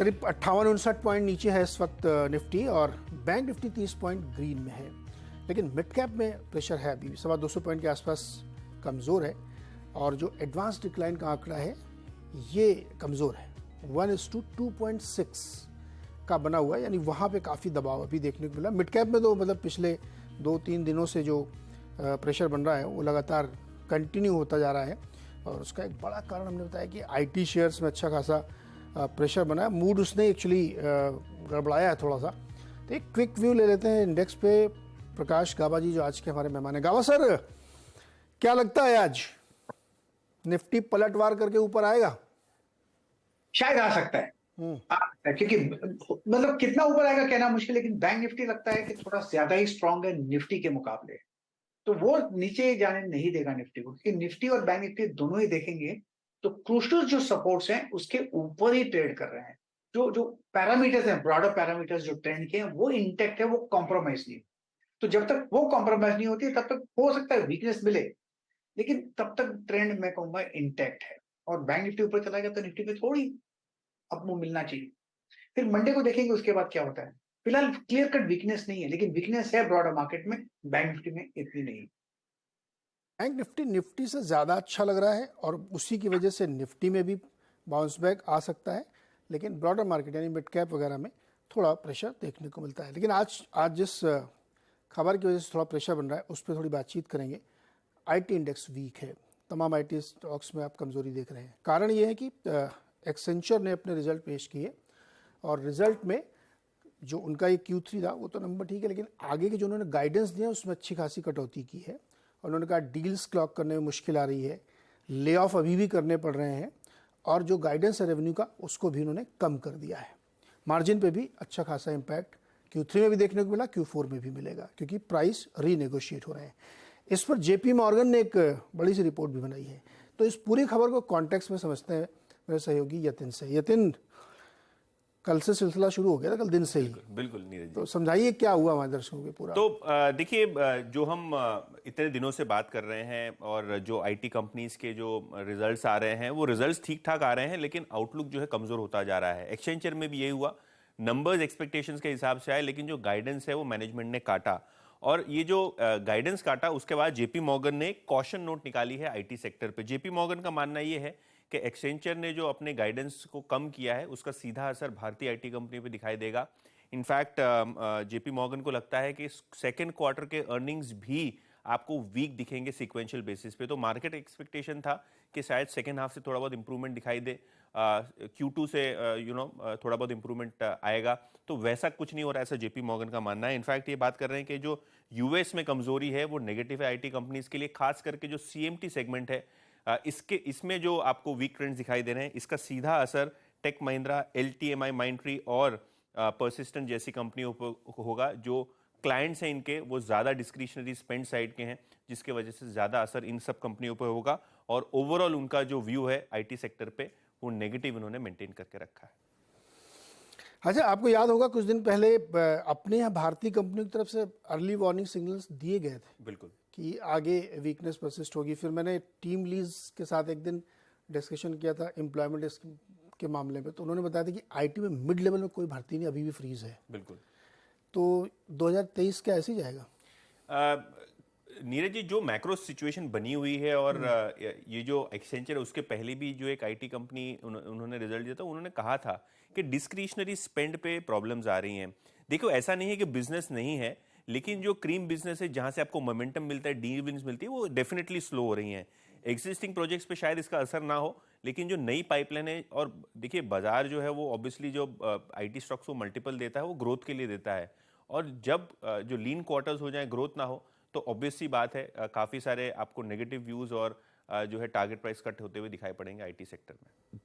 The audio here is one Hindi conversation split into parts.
करीब 58-59 पॉइंट नीचे है इस वक्त निफ्टी, और बैंक निफ्टी 30 पॉइंट ग्रीन में है। लेकिन मिड कैप में प्रेशर है, अभी 250 पॉइंट के आसपास कमज़ोर है, और जो एडवांस डिक्लाइन का आंकड़ा है ये कमज़ोर है, 1:2.6 का बना हुआ है, यानी वहाँ पे काफ़ी दबाव अभी देखने को मिला। मिड कैप में तो मतलब पिछले 2-3 दिनों से जो प्रेशर बन रहा है वो लगातार कंटिन्यू होता जा रहा है, और उसका एक बड़ा कारण हमने बताया कि आईटी शेयर्स में अच्छा खासा प्रेशर बना है। मूड उसने एक्चुअली गड़बड़ाया है थोड़ा सा। तो एक क्विक व्यू ले लेते हैं इंडेक्स पे। प्रकाश गाबा जी जो आज के हमारे मेहमान हैं। गाबा सर, क्या लगता है आज निफ्टी पलटवार करके ऊपर आएगा? शायद आ सकता है, क्योंकि मतलब कितना ऊपर आएगा कहना मुश्किल, लेकिन बैंक निफ्टी लगता है कि थोड़ा ज्यादा ही स्ट्रांग है निफ्टी के मुकाबले, तो वो नीचे जाने नहीं देगा निफ्टी को, क्योंकि निफ्टी और बैंक निफ्टी दोनों ही देखेंगे तो क्रूशियल जो सपोर्ट्स हैं उसके ऊपर ही ट्रेड कर रहे हैं। जो जो पैरामीटर्स हैं, ब्रॉडर पैरामीटर्स जो ट्रेंड के हैं वो इंटेक्ट है, वो कॉम्प्रोमाइज नहीं। तो जब तक वो कॉम्प्रोमाइज नहीं होती तब तक हो सकता है वीकनेस मिले, लेकिन तब तक ट्रेंड मैं कहूंगा इंटेक्ट है। और बैंक निफ्टी ऊपर चला गया तो निफ्टी पे थोड़ी अब वो मिलना चाहिए। फिर मंडे को देखेंगे उसके बाद क्या होता है। फिलहाल क्लियर कट वीकनेस नहीं है, लेकिन वीकनेस है ब्रॉडर मार्केट में, बैंक निफ्टी में इतनी नहीं। बैंक निफ्टी निफ्टी से ज़्यादा अच्छा लग रहा है, और उसी की वजह से निफ्टी में भी बाउंस बैक आ सकता है, लेकिन ब्रॉडर मार्केट यानी मिड कैप वगैरह में थोड़ा प्रेशर देखने को मिलता है। लेकिन आज जिस खबर की वजह से थोड़ा प्रेशर बन रहा है उस पर थोड़ी बातचीत करेंगे। आईटी इंडेक्स वीक है, तमाम आईटी स्टॉक्स में आप कमजोरी देख रहे हैं। कारण ये है कि एक्सेंचर ने अपने रिजल्ट पेश किए, और रिजल्ट में जो उनका ये Q3 था वो तो नंबर ठीक है, लेकिन आगे के जो उन्होंने गाइडेंस दिया उसमें अच्छी खासी कटौती की है। और उन्होंने कहा डील्स क्लॉक करने में मुश्किल आ रही है, ले ऑफ अभी भी करने पड़ रहे हैं, और जो गाइडेंस है रेवेन्यू का उसको भी उन्होंने कम कर दिया है। मार्जिन पे भी अच्छा खासा इम्पैक्ट Q3 में भी देखने को मिला, Q4 में भी मिलेगा, क्योंकि प्राइस रीनेगोशिएट हो रहे हैं। इस पर JP मॉर्गन ने एक बड़ी सी रिपोर्ट भी बनाई है। तो इस पूरी खबर को कॉन्टेक्स्ट में समझते हैं मेरे सहयोगी यतिन से। यतिन, कल से सिलसिला शुरू हो गया था, कल दिन से ही। बिल्कुल नीरज जी। तो समझाइए क्या हुआ हमारे दर्शकों के पूरा। तो देखिए, जो हम इतने दिनों से बात कर रहे हैं, और जो आईटी कंपनीज के जो रिजल्ट्स आ रहे हैं वो रिजल्ट्स ठीक ठाक आ रहे हैं, लेकिन आउटलुक जो है कमजोर होता जा रहा है। एक्सचेंजर में भी यही हुआ, नंबर्स एक्सपेक्टेशंस के हिसाब से आए, लेकिन जो गाइडेंस है वो मैनेजमेंट ने काटा, और ये जो गाइडेंस काटा उसके बाद जेपी मॉर्गन ने कॉशन नोट निकाली है आईटी सेक्टर पे। जेपी मॉर्गन का मानना ये है कि एक्सेंचर ने जो अपने गाइडेंस को कम किया है उसका सीधा असर भारतीय आईटी कंपनी पे दिखाई देगा। इनफैक्ट जेपी मॉर्गन को लगता है कि सेकेंड क्वार्टर के अर्निंग्स भी आपको वीक दिखेंगे सीक्वेंशियल बेसिस पे। तो मार्केट एक्सपेक्टेशन था कि शायद सेकेंड हाफ से थोड़ा बहुत इंप्रूवमेंट दिखाई दे, Q2 से थोड़ा बहुत इंप्रूवमेंट आएगा, तो वैसा कुछ नहीं हो रहा है, ऐसा जेपी मॉर्गन का मानना है। इनफैक्ट ये बात कर रहे हैं कि जो यूएस में कमजोरी है वो नेगेटिव है आईटी कंपनीज के लिए, खास करके जो सीएमटी सेगमेंट है इसमें जो आपको वीक ट्रेंड्स दिखाई दे रहे हैं, इसका सीधा असर टेक महिंद्रा, LTMI, माइंडट्री और परसिस्टेंट जैसी कंपनियों पर होगा। जो क्लाइंट्स हैं इनके वो ज्यादा डिस्क्रिशनरी स्पेंड साइड के हैं, जिसकी वजह से ज्यादा असर इन सब कंपनियों पर होगा, और ओवरऑल उनका जो व्यू है आईटी सेक्टर पे वो नेगेटिव उन्होंने मेंटेन करके रखा है। अच्छा, आपको याद होगा कुछ दिन पहले अपने यहाँ भारतीय कंपनियों की तरफ से अर्ली वार्निंग सिग्नल्स दिए गए थे, बिल्कुल, कि आगे वीकनेस परसिस्ट होगी। फिर मैंने टीम लीज के साथ एक दिन डिस्कशन किया था एम्प्लॉयमेंट के मामले में, तो उन्होंने बताया था कि आईटी में मिड लेवल में कोई भर्ती नहीं, अभी भी फ्रीज है। बिल्कुल। तो 2023 क्या ऐसे ही जाएगा? नीरज जी, जो मैक्रो सिचुएशन बनी हुई है, और ये जो एक्सेंचर है उसके पहले भी जो एक आईटी कंपनी उन्होंने रिजल्ट दिया था, उन्होंने कहा था कि डिस्क्रिशनरी स्पेंड पे प्रॉब्लम्स आ रही हैं। देखो, ऐसा नहीं है कि बिजनेस नहीं है, लेकिन जो क्रीम बिजनेस है जहां से आपको मोमेंटम मिलता है, डील विंस मिलती है, वो डेफिनेटली स्लो हो रही हैं। एग्जिस्टिंग प्रोजेक्ट्स पे शायद इसका असर ना हो, लेकिन जो नई पाइपलाइन है, और देखिए बाजार जो है वो ऑब्वियसली जो आईटी स्टॉक्स को मल्टीपल देता है वो ग्रोथ के लिए देता है, और जब जो लीन क्वार्टर्स हो जाए, ग्रोथ ना हो, तो ऑब्वियस सी बात है काफी सारे आपको नेगेटिव व्यूज और जो है टारगेट प्राइस कट होते हुए दिखाई पड़ेंगे आईटी सेक्टर में।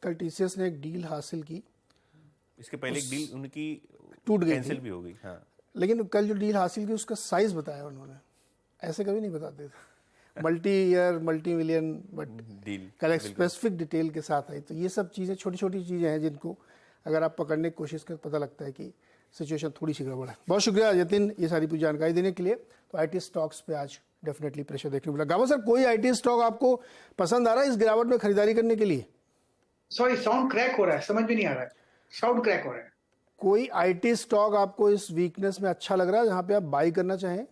कल TCS ने एक डील हासिल की, इसके पहले एक डील उनकी टूट गई कैंसिल थी। भी हो गई। हाँ, लेकिन कल जो डील हासिल की उसका साइज बताया उन्होंने, ऐसे कभी नहीं बताते थे, multi year, multi million, but deal कल एक स्पेसिफिक डिटेल के साथ आई। तो ये सब चीज़ें छोटी छोटी चीज़ें हैं जिनको अगर आप पकड़ने की कोशिश करें, पता लगता है कि सिचुएशन थोड़ी सी गड़बड़ है। बहुत शुक्रिया यतिन ये सारी पूरी जानकारी देने के लिए। तो आईटी स्टॉक्स पे आज डेफिनेटली प्रेशर देखने को मिला। गावा सर, कोई आईटी स्टॉक आपको पसंद आ रहा है इस गिरावट में खरीदारी करने के लिए? सॉरी, साउंड क्रैक हो रहा है, समझ भी नहीं आ रहा है। साउंड क्रैक हो रहा है। कोई आईटी स्टॉक आपको इस वीकनेस में अच्छा लग रहा है जहां पे आप बाई करना चाहें?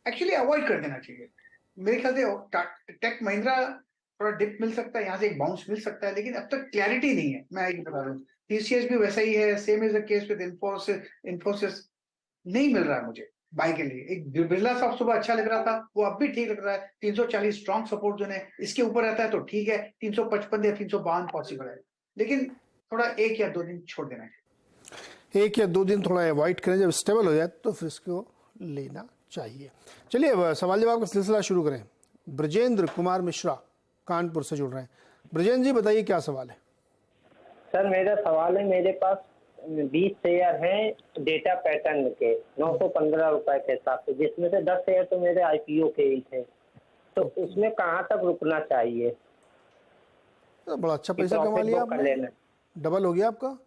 एक्चुअली अवॉइड कर देना चाहिए मेरे ख्याल से। टेक महिंद्रा थोड़ा डिप मिल सकता है, यहाँ से एक बाउंस मिल सकता है, लेकिन अब तक क्लैरिटी नहीं है। मैं एक बता रहा हूँ, टीसीएस भी वैसा ही है, same is the case with Infosys. नहीं मिल रहा है मुझे बाई के लिए। एक बिरला साहब सुबह अच्छा लग रहा था, वो अब भी ठीक लग रहा है। 340 स्ट्रॉन्ग सपोर्ट जोन है, इसके ऊपर रहता है तो ठीक है। 355 या 352 पॉसिबल है, लेकिन थोड़ा 1 या 2 दिन छोड़ देना चाहिए। 1 या 2 दिन थोड़ा अवॉइड करें, जब स्टेबल हो जाए तो फिर इसको लेना चाहिए। चलिए अब सवाल जवाब का सिलसिला शुरू करें। ब्रजेंद्र कुमार मिश्रा कानपुर से जुड़ रहे हैं। ब्रजेंद्र जी बताइए क्या सवाल है? सर मेरा सवाल है, मेरे पास 20 शेयर हैं डेटा पैटर्न के 915 रुपए के हिसाब से, जिसमें से 10 शेयर तो मेरे आईपीओ के ही थे, तो उसमें कहाँ तक रुकना चाहिए? तो बड़ा अच्छा पैसा कमा लिया आपने, डबल हो गया आपका।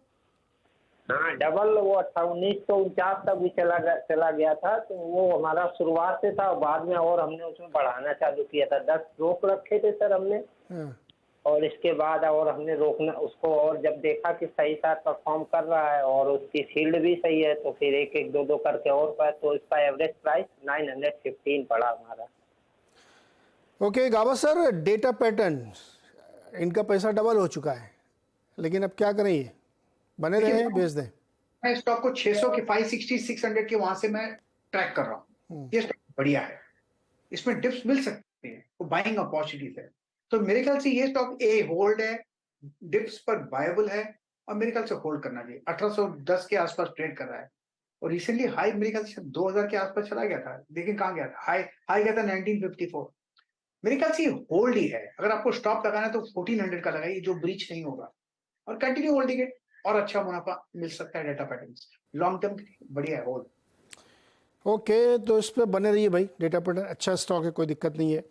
हाँ डबल, वो 1949 तक भी चला गया था, तो वो हमारा शुरुआत से था, बाद में और हमने उसमें बढ़ाना चालू किया था। 10 रोक रखे थे सर हमने, हाँ। और इसके बाद और हमने रोकना उसको, और जब देखा कि सही साथ परफॉर्म कर रहा है और उसकी फील्ड भी सही है, तो फिर 1-1, 2-2 करके और पाए, तो इसका एवरेज प्राइस 915 पड़ा हमारा। ओके गावा सर, डेटा पैटर्न इनका पैसा डबल हो चुका है, लेकिन अब क्या करें, ये बने रहे बेच दें? मैं स्टॉक को 600 के 560 600 के वहां से मैं ट्रैक कर रहा हूँ। ये स्टॉक बढ़िया है, इसमें डिप्स मिल सकते हैं, वो बाइंग अपॉर्चुनिटीज है। तो मेरे ख्याल से ये स्टॉक ए होल्ड है, डिप्स पर बायबल है, और मेरे ख्याल से होल्ड करना चाहिए। 1810 के आसपास ट्रेड कर रहा है, और रिसेंटली हाई मेरे ख्याल से 2000 के आसपास चला गया था, लेकिन कहाँ गया था, हाई गया था 1954। मेरे ख्याल से होल्ड ही है। अगर आपको स्टॉप लगाना है तो 1400 का लगाइए, जो ब्रीच नहीं होगा, और कंटिन्यू होल्डिंग है, और अच्छा मुनाफा मिल सकता है। डेटा पैटर्न लॉन्ग टर्म बढ़िया है, होल्ड। ओके, तो इस पर बने रहिए भाई, डेटा पैटर्न अच्छा स्टॉक है, कोई दिक्कत नहीं है।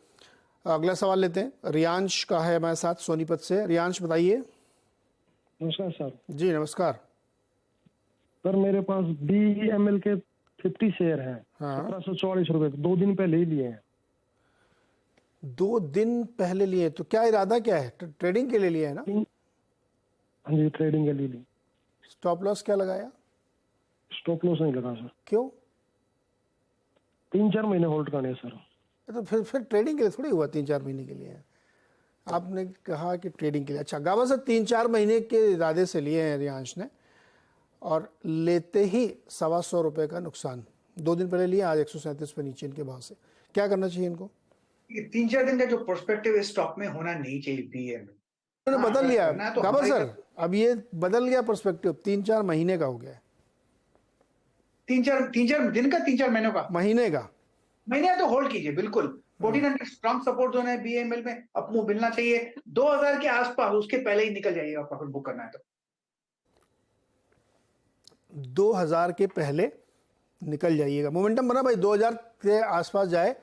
अगला सवाल लेते हैं, रियांश का है हमारे साथ सोनीपत से। रियांश बताइए। नमस्कार सर। जी नमस्कार सर मेरे पास BEML के 50 शेयर हैं, हाँ। 1744 रुपए, 2 दिन पहले ही लिए हैं। 2 दिन पहले लिए, तो क्या इरादा क्या है? ट्रेडिंग के लिए लिया है ना? हाँ जी, ट्रेडिंग के लिए ली। स्टॉप लॉस क्या लगाया? स्टॉप लॉस नहीं लगा सर, क्यों? 3-4 महीने होल्ड करने सर। तो फिर ट्रेडिंग के लिए थोड़ी हुआ, 3-4 महीने के लिए आपने कहा कि ट्रेडिंग के लिए। अच्छा गावा सर, 3-4 महीने के इरादे से लिए हैं रियांश ने, और लेते ही 125 रुपए का नुकसान। 2 दिन पहले लिए, आज 137 पे नीचे इनके भाव से। क्या करना चाहिए इनको? 3-4 दिन का जो पर्सपेक्टिव इस स्टॉक में होना नहीं चाहिए BEML। उन्होंने बदल लिया तो गावा सर, अब ये बदल गया पर्सपेक्टिव, 3-4 महीने का हो गया है। 3-4 दिन का, 3-4 महीनों का, महीने तो होल्ड कीजिए बिल्कुल। 1400 स्ट्रॉन्ग सपोर्ट जोन है BEML में, अप मूव मिलना चाहिए 2000 के आसपास, उसके पहले ही निकल जाइएगा प्रॉफिट बुक करना है तो। 2000 के पहले निकल जाइएगा, मोमेंटम बना भाई, 2000 के आसपास जाए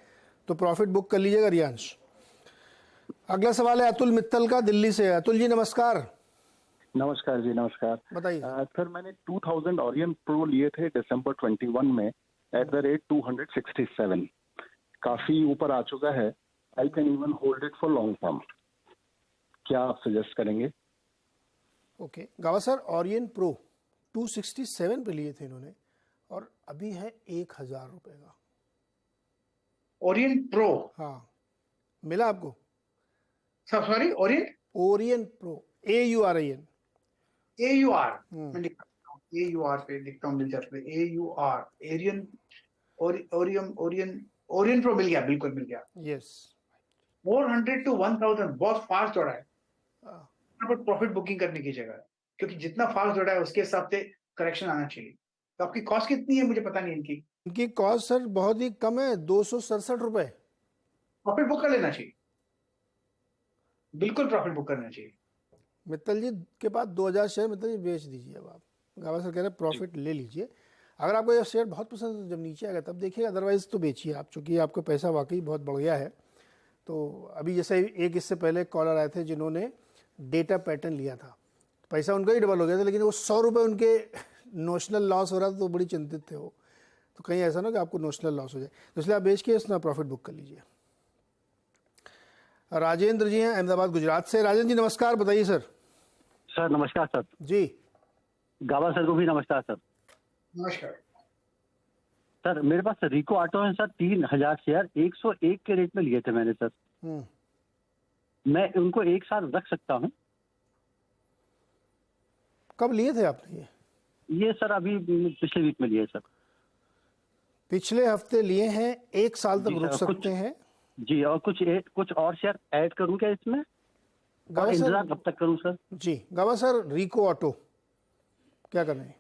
तो प्रॉफिट बुक कर लीजिएगा रियांश। अगला सवाल है अतुल मित्तल का, दिल्ली से। अतुल जी नमस्कार। नमस्कार जी, नमस्कार। बताइए सर, मैंने 2000 ओरियन प्रो लिए थे दिसंबर 21 में एट द रेट 267, काफी ऊपर आ चुका है। I can even hold it for long term, क्या आप सजेस्ट करेंगे? ओके गावा सर, ओरियन प्रो 267 पे लिए थे इन्होंने, और अभी है 1000 रुपए का। ओरियन प्रो, हाँ मिला आपको? Sorry Orion pro, AURIN। AUR मैं लिखता हूँ, AUR पे लिखता हूँ, मिल जाता है AUR, ओरियन प्रो मिल गया, बिल्कुल मिल गया। यस 400 to 1000 बहुत फास्ट जोड़ा है। यहाँ पर प्रॉफिट बुकिंग करने की जगह है, क्योंकि जितना फास्ट जोड़ा है उसके हिसाब से करेक्शन आना चाहिए। तो आपकी कॉस्ट कितनी है मुझे पता नहीं इनकी कॉस्ट सर बहुत ही कम है, 267 रुपए। प्रॉफिट बुक कर लेना चाहिए, बिल्कुल प्रॉफिट बुक करना चाहिए। मित्तल जी के पास 2000 शेयर, मित्तल जी बेच दीजिए अब आप। गावा सर कह रहे हैं प्रॉफिट ले लीजिए। अगर आपको ये शेयर बहुत पसंद है तो जब नीचे आएगा तब देखिएगा, अदरवाइज तो बेचिए आप, चूँकि आपका पैसा वाकई बहुत बढ़ गया है। तो अभी जैसे एक इससे पहले कॉलर आए थे जिन्होंने डेटा पैटर्न लिया था, पैसा उनका ही डबल हो गया था, लेकिन वो 100 रुपये उनके नोशनल लॉस हो रहा था, तो बड़ी चिंतित थे वो। तो कहीं ऐसा ना कि आपको नोशनल लॉस हो जाए, तो इसलिए आप बेच के इसमें प्रॉफिट बुक कर लीजिए। राजेंद्र जी हैं अहमदाबाद गुजरात से। राजेंद्र जी नमस्कार, बताइए सर। सर नमस्कार सर। जी गावा सर को भी नमस्कार सर। नमस्कार। सर मेरे पास रिको ऑटो है सर, 3000 शेयर 101 के रेट में लिए थे मैंने सर। मैं उनको एक साल रख सकता हूँ? कब लिए थे आपने ये सर अभी पिछले वीक में लिए सर। पिछले हफ्ते लिए हैं, 1 साल तक जी रुक सर, सकते हैं। जी, और कुछ और शेयर ऐड करूँ क्या इसमें? और गावा इंतजार सर, कब तक करूँ सर? जी गावा सर, रिको ऑटो क्या कर रहे हैं?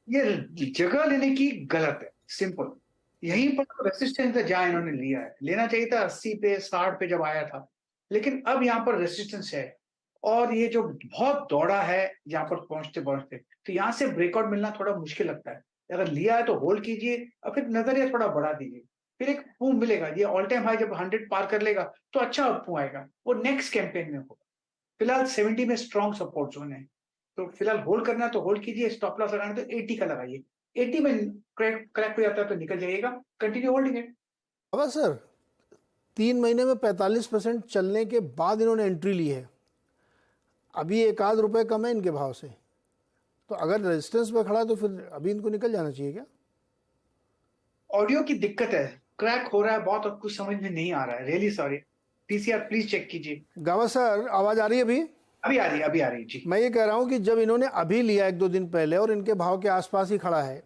ये जगह लेने की गलत है, सिंपल। यहीं पर रेसिस्टेंस है जहां इन्होंने लिया है। लेना चाहिए था 80 पे, 60 पे जब आया था, लेकिन अब यहाँ पर रेसिस्टेंस है। और ये जो बहुत दौड़ा है यहाँ पर पहुंचते पहुंचते, तो यहाँ से ब्रेकआउट मिलना थोड़ा मुश्किल लगता है। अगर लिया है तो होल्ड कीजिए और फिर नजरिया थोड़ा बढ़ा दीजिए, फिर एक बूम मिलेगा। ये ऑल टाइम हाई जब 100 पार कर लेगा तो अच्छा बूम आएगा, वो नेक्स्ट कैंपेन में होगा। फिलहाल 70 में स्ट्रॉन्ग सपोर्ट जोन है, तो फिलहाल होल्ड करना है तो होल्ड कीजिए। स्टॉप लॉस लगाना है तो 80 का लगाइए। 80 में क्रैक हो जाता है तो निकल जाइएगा, कंटिन्यू होल्डिंग है। गावा सर, 3 महीने में 45% चलने के बाद इन्होंने एंट्री ली है। अभी 1 आध रुपए कम है इनके भाव से, तो अगर रेजिस्टेंस पे खड़ा है तो फिर अभी इनको निकल जाना चाहिए क्या? ऑडियो की दिक्कत है, क्रैक हो रहा है बहुत और कुछ समझ में नहीं आ रहा है। Really sorry. PCR please check कीजिए। गावा सर, आवाज आ रही है अभी? अभी आ रही जी। मैं ये कह रहा हूँ कि जब इन्होंने अभी लिया 1-2 दिन पहले और इनके भाव के आसपास ही खड़ा है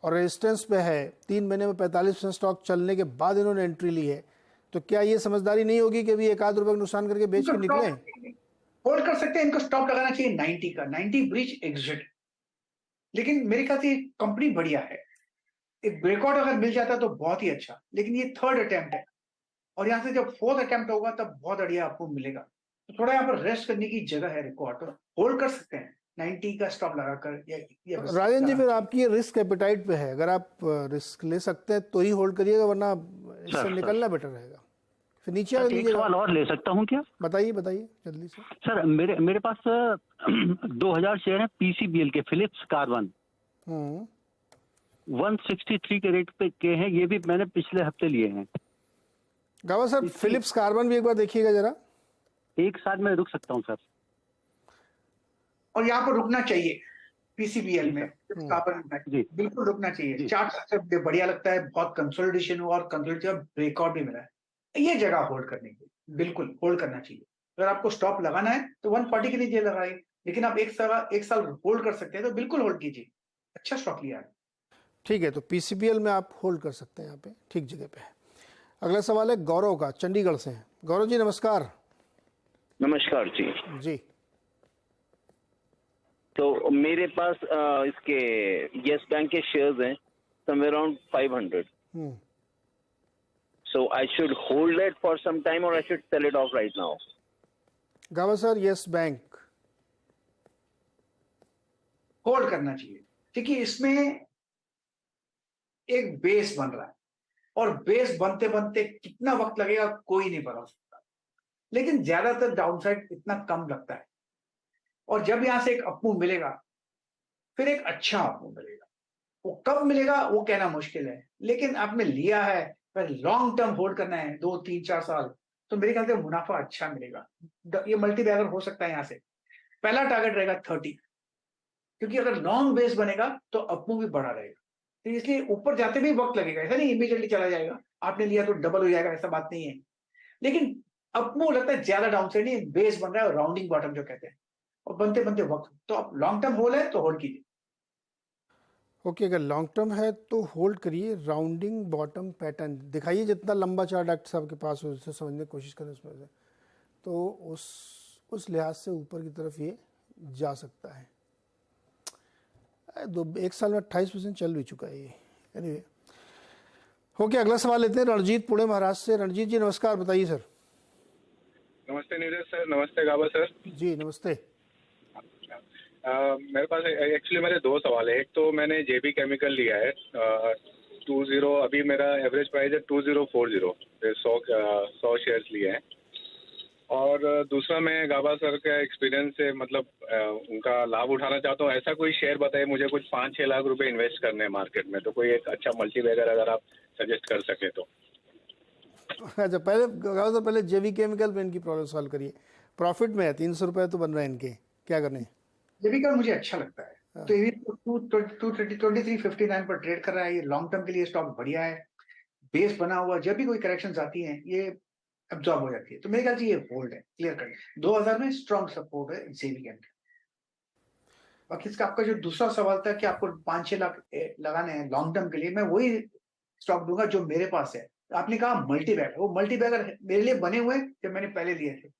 और रेजिस्टेंस पे है, 3 महीने में 45% स्टॉक चलने के बाद इन्होंने एंट्री ली है, तो क्या ये समझदारी नहीं होगी कि अभी 1 आध रुपए का नुकसान करके बेच के निकले? होल्ड कर सकते हैं, इनको स्टॉप लगाना चाहिए 90 का। 90 ब्रीच एग्जिट। लेकिन मेरे ख्याल से कंपनी बढ़िया है। एक ब्रेकआउट अगर मिल जाता तो बहुत ही अच्छा, लेकिन ये 3rd अटेम्प्ट है और यहाँ से जब 4th अटेम्प्ट होगा तब बहुत बढ़िया आपको मिलेगा। तो थोड़ा यहाँ पर रेस्ट करने की जगह है। रिको ऑटो होल्ड कर सकते हैं 90 का स्टॉप लगाकर या राजन जी, फिर आपकी रिस्क एपेटाइट पे है। अगर आप रिस्क ले सकते हैं तो ही होल्ड करिएगा, वरना इससे निकलना बेटर रहेगा। फिर नीचे आ एक लीजिएगा। सवाल और ले सकता हूँ क्या? बताइए जल्दी से। सर मेरे पास 2000 शेयर है पीसीबीएल के, फिलिप्स कार्बन 163 के रेट पे के हैं। ये भी मैंने पिछले हफ्ते लिए हैं। गावा सर, फिलिप्स कार्बन भी एक बार देखिएगा जरा। एक साथ में रुक सकता हूँ सर? और यहाँ पर रुकना चाहिए पीसीबीएल में। जी। बिल्कुल रुकना चाहिए। चार्ट सबसे बढ़िया लगता है, बहुत कंसोलिडेशन हुआ और कंसोलिडेशन ब्रेकआउट भी मिला है। ये जगह होल्ड करने की, बिल्कुल होल्ड करना चाहिए। अगर आपको स्टॉप लगाना है तो 140 के नीचे लगाइए, लेकिन आप एक साल होल्ड कर सकते हैं तो बिल्कुल होल्ड कीजिए। अच्छा स्टॉक लिया है। ठीक है, तो पीसीबीएल में आप होल्ड कर सकते हैं, यहाँ पे ठीक जगह पे है। अगला सवाल है गौरव का, चंडीगढ़ से है। गौरव जी नमस्कार। नमस्कार जी। जी तो मेरे पास इसके यस बैंक के शेयर्स हैं somewhere around 500. So I should hold it for some time or I should sell it off right now? गावा सर, यस बैंक होल्ड करना चाहिए, क्योंकि इसमें एक बेस बन रहा है और बेस बनते बनते कितना वक्त लगेगा कोई नहीं बता सकता, लेकिन ज्यादातर डाउनसाइड इतना कम लगता है। और जब यहां से एक अपमूव मिलेगा फिर एक अच्छा अपमूव मिलेगा। वो कब मिलेगा वो कहना मुश्किल है, लेकिन आपने लिया है, लॉन्ग टर्म होल्ड करना है 2, 3, 4 साल, तो मेरे ख्याल से मुनाफा अच्छा मिलेगा। ये मल्टी बैगर हो सकता है। यहाँ से पहला टारगेट रहेगा 30, क्योंकि अगर लॉन्ग बेस बनेगा तो अपमूव भी बड़ा रहेगा। तो इसलिए ऊपर जाते भी वक्त लगेगा, ऐसा नहीं इमीडिएटली चला जाएगा। आपने लिया तो डबल हो जाएगा, ऐसा बात नहीं है। लेकिन अपमूव लगता है ज्यादा डाउनसाइड नहीं, बेस बन रहा है, राउंडिंग बॉटम जो कहते हैं, और बनते बनते वक्त। तो आप लॉन्ग टर्म होल्ड है तो होल्ड कीजिए। ओके, अगर लॉन्ग टर्म है तो होल्ड करिए। राउंडिंग बॉटम पैटर्न दिखाइए, जितना लंबा चार्ट डॉक्टर साहब के पास हो उसे समझने की कोशिश करें उसमें से, तो उस लिहाज से ऊपर की तरफ ये जा सकता है। 1 साल में 28% चल भी चुका है ये। एनीवे, ओके, अगला सवाल लेते हैं रणजीत, पुणे महाराष्ट्र से। रणजीत जी नमस्कार, बताइए सर। नमस्ते नीरज सर। नमस्ते गावा सर। जी नमस्ते। मेरे पास एक्चुअली मेरे 2 सवाल है। एक तो मैंने जेबी केमिकल लिया है 20, अभी मेरा एवरेज प्राइस है 2040, 100 शेयर्स लिए हैं। और दूसरा, मैं गावा सर का एक्सपीरियंस से मतलब उनका लाभ उठाना चाहता हूँ। ऐसा कोई शेयर बताइए मुझे, कुछ 5-6 लाख रुपए इन्वेस्ट करने हैं मार्केट में, तो कोई एक अच्छा मल्टी बैगर अगर आप सजेस्ट कर सके तो। अच्छा, पहले गावा सर, पहले जेबी केमिकल पे इनकी प्रॉब्लम सॉल्व करिए। प्रॉफिट में है, 300 रुपये तो बन रहे हैं इनके। क्या करने? जेबी का मुझे अच्छा लगता है। तो ये 2359 पर ट्रेड कर रहा है, ये लॉन्ग टर्म के लिए स्टॉक बढ़िया है, बेस बना हुआ, जब भी कोई करेक्शंस आती हैं ये एब्जॉर्ब हो जाती है। तो मेरे ख्याल से ये होल्ड है, क्लियर कट। 2000 में स्ट्रॉन्ग सपोर्ट है जेबी के अंदर। बाकी इसका आपका जो दूसरा सवाल था कि आपको 5-6 लाख लगाने हैं लॉन्ग टर्म के लिए, मैं वही स्टॉक दूंगा जो मेरे पास है। आपने कहा मल्टी बैगर, वो मल्टी बैगर मेरे लिए बने हुए जब मैंने पहले लिए थे।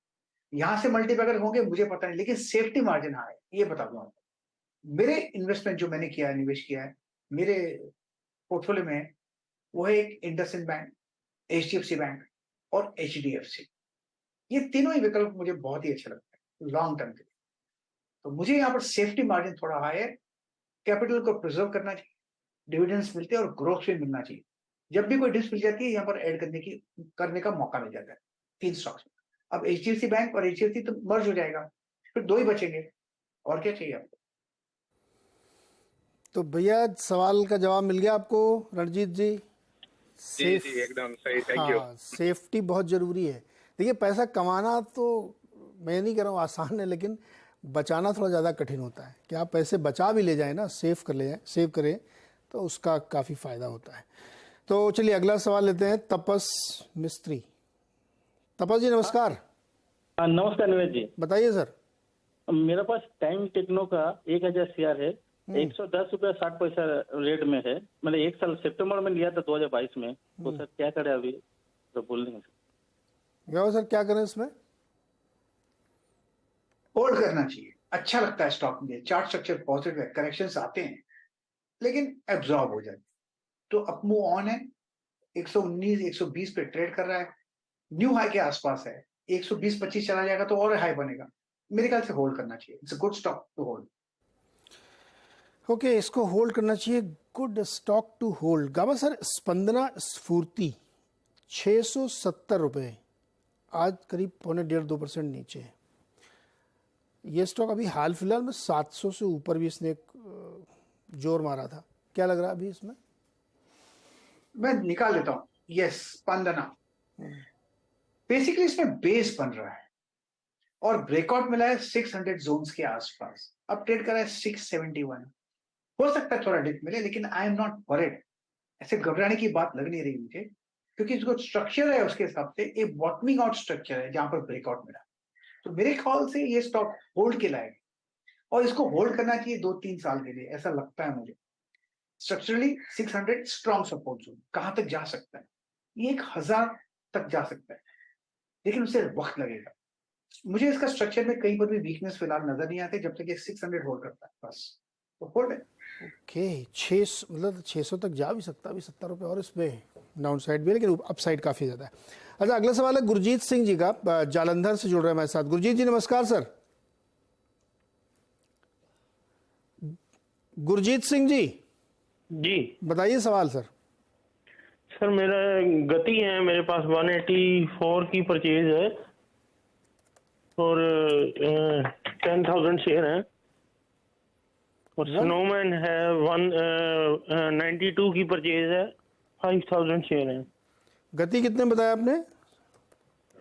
यहां से मल्टी बैगर होंगे मुझे पता नहीं, लेकिन सेफ्टी मार्जिन हाँ है, ये बता दूं आपको। मेरे इन्वेस्टमेंट जो मैंने किया है, निवेश किया है मेरे पोर्टफोलियो में, वो है एक इंडसइंड बैंक, HDFC बैंक और HDFC। ये तीनों ही विकल्प मुझे बहुत ही अच्छे लगते हैं लॉन्ग टर्म के लिए। तो मुझे यहाँ पर सेफ्टी मार्जिन थोड़ा हाई है, कैपिटल को प्रिजर्व करना चाहिए, डिविडेंड्स मिलते हैं और ग्रोथ भी मिलना चाहिए। जब भी कोई डिस मिल जाती है यहाँ पर ऐड करने का मौका मिल जाता है 3 स्टॉक्स में। अब HDFC बैंक और HDFC तो मर्ज हो जाएगा, फिर 2 ही बचेंगे, और क्या चाहिए आपको? तो भैया सवाल का जवाब मिल गया आपको रणजीत जी। जी एकदम सही, थैंक यू। हाँ, सेफ्टी बहुत जरूरी है। देखिए पैसा कमाना तो मैं नहीं कह रहा हूँ आसान है, लेकिन बचाना थोड़ा ज़्यादा कठिन होता है। कि आप पैसे बचा भी ले जाएं ना, सेव करें, तो उसका काफ़ी फ़ायदा होता है। तो चलिए अगला सवाल लेते हैं तपस मिस्त्री। तपस जी नमस्कार। नमस्कार निवेश जी, बताइए सर। मेरे पास टाइम टेक्नो का 1000 शेयर है, 110 रुपया 60 पैसा रेट में है। मैंने 1 साल सितंबर में लिया था 2022 में। तो सर क्या करें अभी, तो बोल देंगे क्या हो सर, क्या करें इसमें? होल्ड करना चाहिए, अच्छा लगता है स्टॉक में, चार्ट स्ट्रक्चर पॉजिटिव है, करेक्शंस आते हैं लेकिन एब्जॉर्ब हो जाते हैं। तो अप मूव ऑन है, 119 120 पे ट्रेड कर रहा है, न्यू हाई के आसपास है, 120-25 चला जाएगा तो और हाई बनेगा। मेरे ख्याल से होल्ड करना चाहिए, it's a good stock to hold. Okay, इसको होल्ड करना चाहिए, good stock to hold. Gaba sir, Spandana Sphoorty 670 रुपये, आज करीब 1.5-2% नीचे है। ये स्टॉक अभी हाल फिलहाल में 700 से ऊपर भी इसने एक जोर मारा था। क्या लग रहा है अभी इसमें? मैं निकाल लेता हूँ। यस, स्पंदना बेसिकली इसमें बेस बन रहा है और ब्रेकआउट मिला है 600 जोन्स के आसपास। अब ट्रेड कर रहा है 671। हो सकता है थोड़ा डिप मिले, लेकिन आई एम नॉट वरिड। ऐसे घबराने की बात लग नहीं रही मुझे, क्योंकि जो स्ट्रक्चर है उसके हिसाब से एक बॉटमिंग आउट स्ट्रक्चर है जहां पर ब्रेकआउट मिला। तो मेरे ख्याल से ये स्टॉक होल्ड के लायक, और इसको होल्ड करना चाहिए 2-3 साल के लिए, ऐसा लगता है मुझे। स्ट्रक्चरली 600 स्ट्रॉन्ग सपोर्ट जोन, कहां तक जा सकता है? ये 1000 तक जा सकता है, लेकिन उसे वक्त लगेगा। मुझे इसका स्ट्रक्चर में कहीं पर भी वीकनेस फिलहाल नजर नहीं आती जब तक ये 600 होल्ड करता है, बस तो होल्ड है। ओके, 600 तक जा भी सकता है अभी, 70 रुपये और इसमें डाउन साइड भी है, लेकिन अप साइड काफ़ी ज़्यादा है। अच्छा, अगला सवाल है गुरजीत सिंह जी का, जालंधर से जुड़ रहे हैं हमारे साथ। गुरजीत जी नमस्कार सर। गुरजीत सिंह जी जी। बताइए सवाल सर। सर मेरा गति है, मेरे पास 184 की परचेज है और 10,000 शेयर है, और स्नोमैन है 192 की परचेज है, 5,000 शेयर है। गति कितने बताया आपने?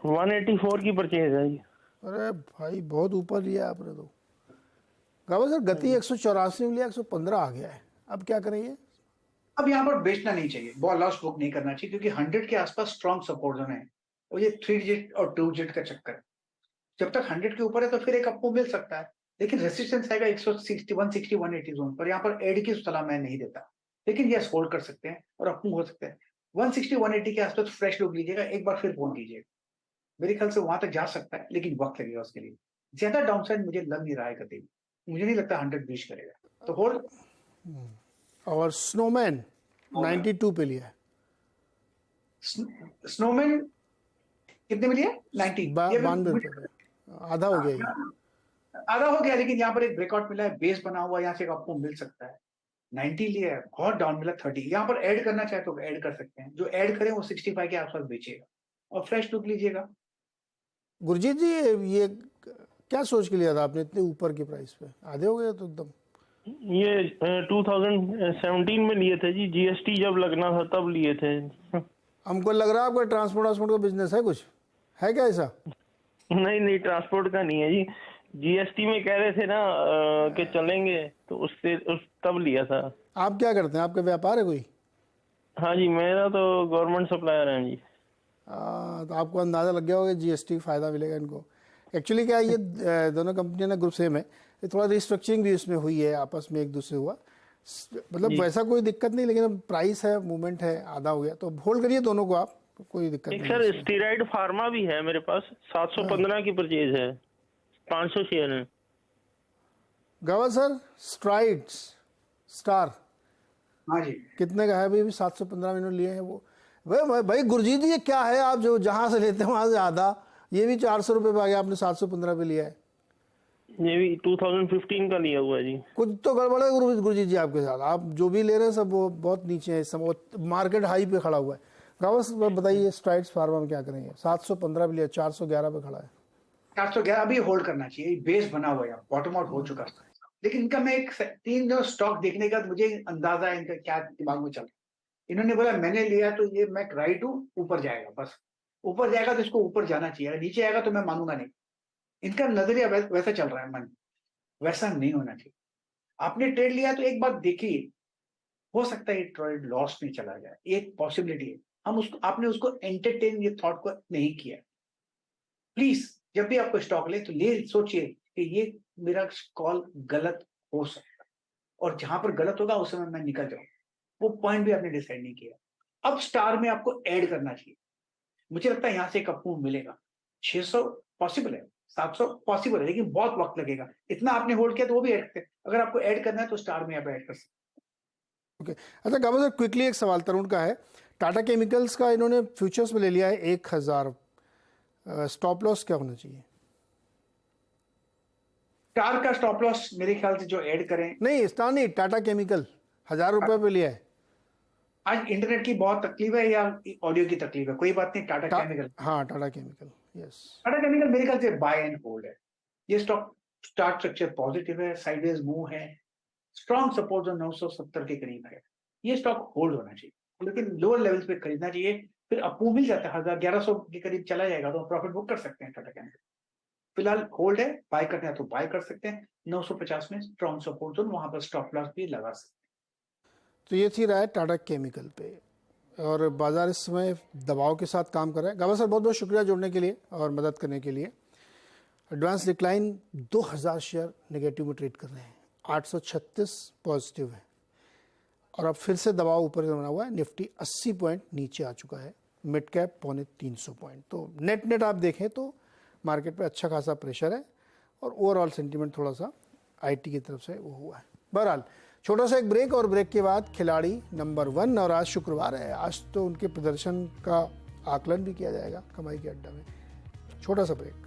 184 की परचेज है जी। अरे भाई बहुत ऊपर लिया आपने तो। गावा सर, गति 184 में लिया, 115 आ गया है, अब क्या करेंगे? अब यहाँ पर बेचना नहीं चाहिए, बहुत लॉस बुक नहीं करना चाहिए, क्योंकि 100 के आसपास स्ट्रॉन्ग सपोर्ट जोन है और ये 3 डिजिट और 2 डिजिट का चक्कर है। जब तक 100 के ऊपर है तो फिर एक अप मूव मिल सकता है, लेकिन रेसिस्टेंस आएगा 160, 160, 180 जोन पर। यहाँ पर एड की सलाह मैं नहीं देता, लेकिन यस होल्ड कर सकते हैं और अप मूव हो सकते हैं। 160, 180 के आसपास फ्रेश लुक लीजिएगा, एक बार फिर फोन कीजिएगा। मेरे ख्याल से वहां तक जा सकता है, लेकिन वक्त लगेगा उसके लिए। ज्यादा डाउनसाइड मुझे लग नहीं रहा है, कभी मुझे नहीं लगता 100 बीच करेगा, तो होल्ड। और स्नोमैन 92 पे लिया है। स्नोमैन कितने में लिया? 90, 92 रुपये, आधा हो गया ये। आधा हो गया, लेकिन यहाँ पर एक ब्रेकआउट मिला है, बेस बना हुआ, यहाँ से आपको मिल सकता है। 90 लिया है, बहुत डाउन मिला 30। यहाँ पर ऐड करना चाहे तो ऐड कर सकते हैं, जो ऐड करें वो 65 के आसपास बेचेगा और फ्रेश लुक लीजिएगा। गुरजीत जी, ये क्या सोच के लिया था आपने इतने ऊपर की प्राइस पे? आधे हो गए तो एकदम। ये 2017 में लिए थे जी, GST जब लगना था तब लिए थे। हमको लग रहा है आपका ट्रांसपोर्ट का बिजनेस है, कुछ है क्या ऐसा? नहीं, ट्रांसपोर्ट का नहीं है जी, जीएसटी में कह रहे थे ना कि चलेंगे, तो उससे तब लिया था। आप क्या करते हैं, आपका व्यापार है कोई? हाँ जी, मेरा तो गवर्नमेंट सप्लायर है जी। तो आपको अंदाज़ा लग गया होगा जीएसटी फ़ायदा मिलेगा इनको। एक्चुअली क्या है, ये दोनों कंपनियां ना ग्रुप सेम है, ये थोड़ा रिस्ट्रक्चरिंग भी इसमें हुई है, आपस में एक दूसरे हुआ, मतलब वैसा कोई दिक्कत नहीं, लेकिन प्राइस है, मूवमेंट है, आधा हो गया, तो होल्ड करिए दोनों को आप, कोई दिक्कत एक नहीं। सर स्टीराइड फार्मा भी है मेरे पास, 715 की परचेज है, 500 शेयर है। गवा सर, स्ट्राइड्स स्टार हाँ जी, कितने का है? अभी 715 मिनट लिए हैं वो। भाई गुरजीत जी, ये क्या है, आप जो जहां से लेते हैं वहां से आधा, ये भी 400 रुपये पे आ गया, आपने 715 पे लिया है। ये भी 2015 का लिया हुआ है जी। कुछ तो गड़बड़ है गुरजीत जी आपके साथ, आप जो भी ले रहे हैं सब वो बहुत नीचे है, सब मार्केट हाई पे खड़ा हुआ है। गावस बताइए, स्ट्राइड्स फार्मा में क्या करेंगे? 715 पे लिया, 411 पे खड़ा है। 411 अभी होल्ड करना चाहिए, बेस बना हुआ है, बॉटम आउट हो चुका है। लेकिन इनका मैं एक 3 जो स्टॉक देखने का मुझे अंदाजा है इनका क्या दिमाग में चल रहा है। इन्होंने बोला मैंने लिया तो ये मैं राइट हूँ, ऊपर जाएगा, बस ऊपर जाएगा तो इसको ऊपर जाना चाहिए, नीचे आएगा तो मैं मानूंगा नहीं। इनका नजरिया वैसा चल रहा है, मन वैसा नहीं होना चाहिए। आपने ट्रेड लिया तो एक बात देखिए, हो सकता है ये ट्रेड लॉस में चला जाए, एक पॉसिबिलिटी है। हम उसको, आपने उसको एंटरटेन ये थॉट को नहीं किया। प्लीज जब भी आपको स्टॉक ले तो ले सोचिए कि ये मेरा कॉल गलत हो सकता है, और जहां पर गलत होगा उस समय मैं निकल जाऊं, वो पॉइंट भी आपने डिसाइड नहीं किया। अब स्टार में आपको ऐड करना चाहिए, मुझे लगता है यहां से एक अप मूव मिलेगा। 600 पॉसिबल है, 700 पॉसिबल है, लेकिन बहुत वक्त लगेगा। इतना आपने होल्ड किया तो वो भी ऐड करते हैं, अगर आपको ऐड करना है तो स्टार में आप ऐड कर सकते हैं। ओके, अच्छा गाबा सर, क्विकली एक सवाल तरुण का है। टाटा केमिकल्स का इन्होंने फ्यूचर्स में ले लिया है 1000, स्टॉप लॉस क्या होना चाहिए? स्टार का स्टॉप लॉस मेरे ख्याल से जो ऐड करें, नहीं स्टार नहीं, टाटा केमिकल 1000 रुपये पे लिया है। आज इंटरनेट की बहुत तकलीफ है या ऑडियो की तकलीफ है, कोई बात नहीं। टाटा केमिकल, हाँ Tata chemical, yes. Tata chemical मेरे ख्याल से बाय एंड होल्ड है। ये स्टॉक स्टार्ट स्ट्रक्चर पॉजिटिव है, साइडवेज मूव है, स्ट्रॉन्ग सपोर्ट जो 970 के करीब है। ये स्टॉक होल्ड होना चाहिए, लेकिन लोअर लेवल्स पे खरीदना चाहिए। फिर अपूव मिल जाता है, 1100 के करीब चला जाएगा तो प्रॉफिट बुक कर सकते हैं टाटा केमिकल। फिलहाल होल्ड है, बाय करना है तो बाय कर सकते हैं। 950 में स्ट्रॉन्ग सपोर्ट जोन, वहां पर स्टॉप लॉस भी लगा सकते हैं। तो ये थी राय टाटा केमिकल पे, और बाजार इस समय दबाव के साथ काम कर रहा है। गाबा सर बहुत बहुत शुक्रिया जुड़ने के लिए और मदद करने के लिए। एडवांस डिक्लाइन 2000 शेयर नेगेटिव में ट्रेड कर रहे हैं, 836 पॉजिटिव है, और अब फिर से दबाव ऊपर बना हुआ है। निफ्टी 80 पॉइंट नीचे आ चुका है, मिड कैप 350 पॉइंट। तो नेट आप देखें तो मार्केट पे अच्छा खासा प्रेशर है, और ओवरऑल सेंटीमेंट थोड़ा सा आईटी की तरफ से वो हुआ है। बहरहाल छोटा सा एक ब्रेक, और ब्रेक के बाद खिलाड़ी नंबर 1, और आज शुक्रवार है, आज तो उनके प्रदर्शन का आकलन भी किया जाएगा कमाई के अड्डा में। छोटा सा ब्रेक।